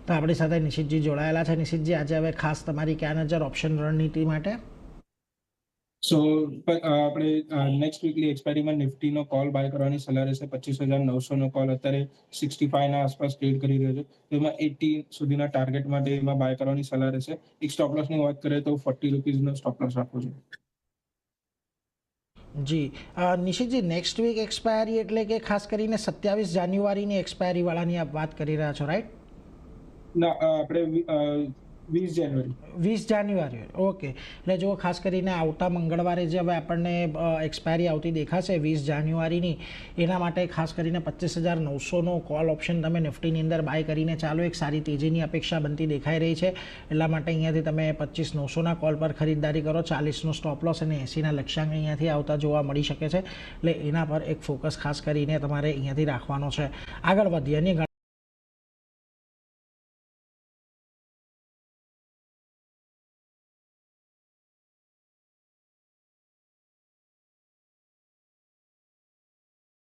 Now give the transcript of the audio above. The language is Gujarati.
તો આપણી સાથે નિશિતજી જોડાયેલા છે. નિશિતજી, આજે હવે ખાસ તમારી ક્યાં નજર ઓપ્શન રણનીતિ માટે? સો આપણે નેક્સ્ટ વીકલી એક્સપાયરીમાં નિફ્ટીનો કોલ બાય કરવાની સલાહ રહેશે. 25,900નો કોલ અત્યારે 65 ના આસપાસ ટ્રેડ કરી રહ્યો છે, તો એમાં 80 સુધીના ટાર્ગેટ માટે એમાં બાય કરવાની સલાહ રહેશે. એક સ્ટોપ લોસની વાત કરીએ તો 40 રૂપીઝનો સ્ટોપ લોસ રાખવો છે. જી નિશિતજી, નેક્સ્ટ વીક એક્સપાયરી એટલે કે ખાસ કરીને 27 જાન્યુઆરીની એક્સપાયરીવાળાની આપ વાત કરી રહ્યા છો, રાઈટ? ના, આપણે 20 જાન્યુઆરી. 20 જાન્યુઆરી, ઓકે. એટલે જો ખાસ કરીને આવતા મંગળવારે જે હવે આપણને એક્સપાયરી આવતી દેખાશે 20 જાન્યુઆરીની, એના માટે ખાસ કરીને 25,900નો કોલ ઓપ્શન તમે નિફ્ટીની અંદર બાય કરીને ચાલો. એક સારી તેજીની અપેક્ષા બનતી દેખાઈ રહી છે, એટલા માટે અહીંયાથી તમે 25,900ના કોલ પર ખરીદદારી કરો. 40નો સ્ટોપ લોસ અને 80ના લક્ષ્યાંક અહીંયાથી આવતા જોવા મળી શકે છે, એટલે એના પર એક ફોકસ ખાસ કરીને તમારે અહીંયાથી રાખવાનો છે. આગળ વધીએ.